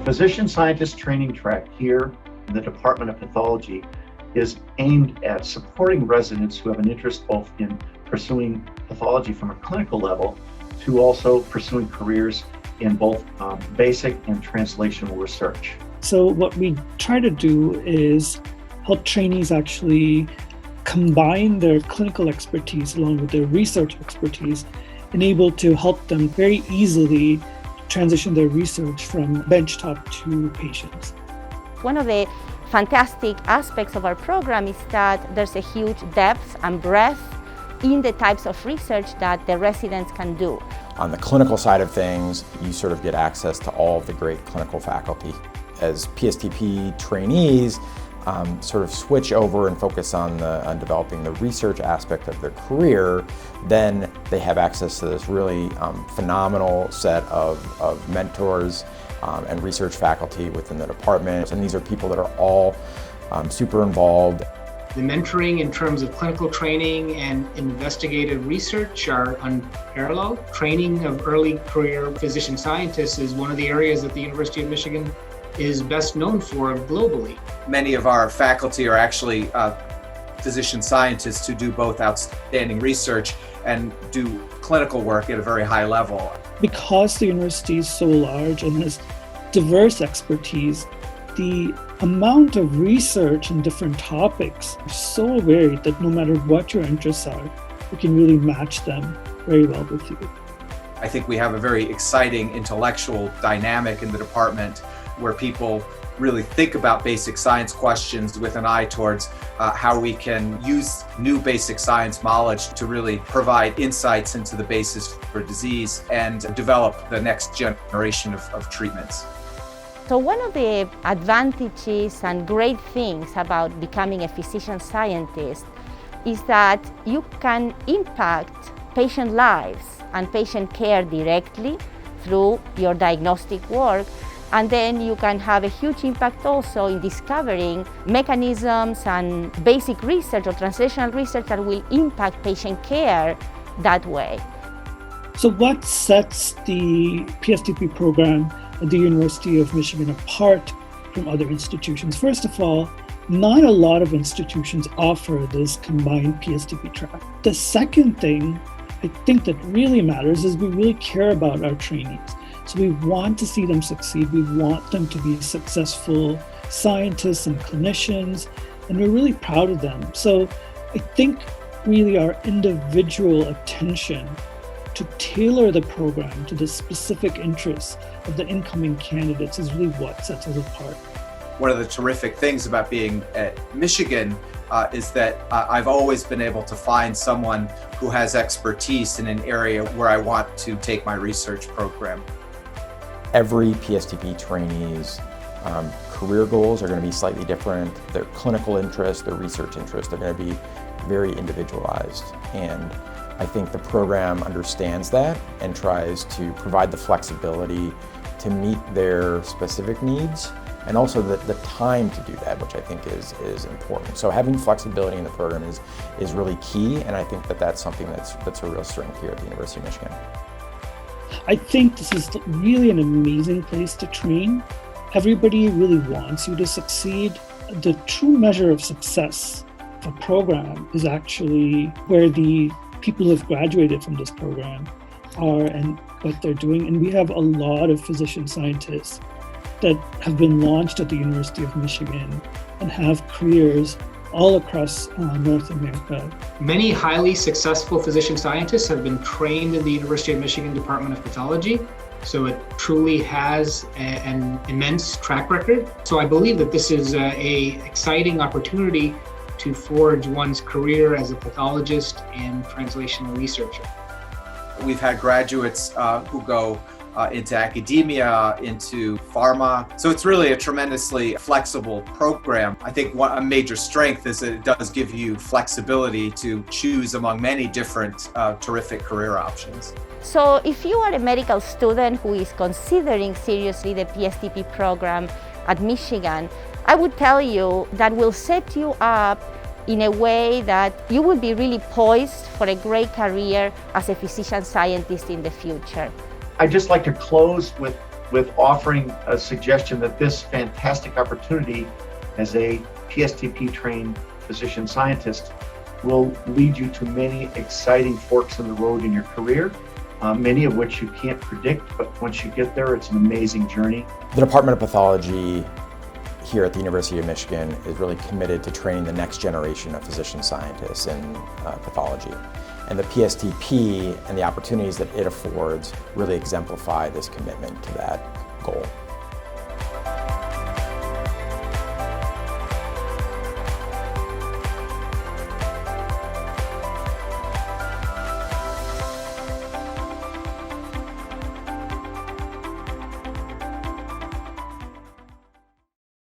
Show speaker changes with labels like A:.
A: physician scientist training track here in the Department of Pathology is aimed at supporting residents who have an interest both in pursuing pathology from a clinical level to also pursuing careers in both basic and translational research.
B: So what we try to do is help trainees actually combine their clinical expertise along with their research expertise and able to help them very easily transition their research from benchtop to patients.
C: One of the fantastic aspects of our program is that there's a huge depth and breadth in the types of research that the residents can do.
D: On the clinical side of things, you sort of get access to all of the great clinical faculty. As PSTP trainees, sort of switch over and focus on developing the research aspect of their career, then they have access to this really phenomenal set of mentors and research faculty within the department. And these are people that are all super involved.
E: The mentoring in terms of clinical training and investigative research are unparalleled. Training of early career physician scientists is one of the areas that the University of Michigan is best known for globally.
F: Many of our faculty are actually physician scientists who do both outstanding research and do clinical work at a very high level.
B: Because the university is so large and has diverse expertise, the amount of research in different topics are so varied that no matter what your interests are, you can really match them very well with you.
F: I think we have a very exciting intellectual dynamic in the department where people really think about basic science questions with an eye towards how we can use new basic science knowledge to really provide insights into the basis for disease and develop the next generation of treatments.
C: So one of the advantages and great things about becoming a physician scientist is that you can impact patient lives and patient care directly through your diagnostic work. And then you can have a huge impact also in discovering mechanisms and basic research or translational research that will impact patient care that way.
B: So what sets the PSTP program at the University of Michigan apart from other institutions? First of all, not a lot of institutions offer this combined PSTP track. The second thing I think that really matters is we really care about our trainees. So we want to see them succeed. We want them to be successful scientists and clinicians, and we're really proud of them. So I think really our individual attention to tailor the program to the specific interests of the incoming candidates is really what sets us apart.
F: One of the terrific things about being at Michigan is that I've always been able to find someone who has expertise in an area where I want to take my research program.
D: Every PSTP trainee's career goals are going to be slightly different. Their clinical interests, their research interests, they're going to be very individualized. And I think the program understands that and tries to provide the flexibility to meet their specific needs and also the time to do that, which I think is important. So having flexibility in the program is really key, and I think that's something that's a real strength here at the University of Michigan.
B: I think this is really an amazing place to train. Everybody really wants you to succeed. The true measure of success of a program is actually where the people who have graduated from this program are and what they're doing. And we have a lot of physician scientists that have been launched at the University of Michigan and have careers all across North America.
E: Many highly successful physician scientists have been trained in the University of Michigan Department of Pathology, so it truly has an immense track record. So I believe that this is an exciting opportunity to forge one's career as a pathologist and translational researcher.
F: We've had graduates who go into academia, into pharma. So it's really a tremendously flexible program. I think a major strength is that it does give you flexibility to choose among many different terrific career options.
C: So if you are a medical student who is considering seriously the PSTP program at Michigan, I would tell you that will set you up in a way that you will be really poised for a great career as a physician scientist in the future.
A: I'd just like to close with with offering a suggestion that this fantastic opportunity as a PSTP trained physician scientist will lead you to many exciting forks in the road in your career, many of which you can't predict, but once you get there, it's an amazing journey.
D: The Department of Pathology here at the University of Michigan is really committed to training the next generation of physician scientists in pathology. And the PSTP and the opportunities that it affords really exemplify this commitment to that goal.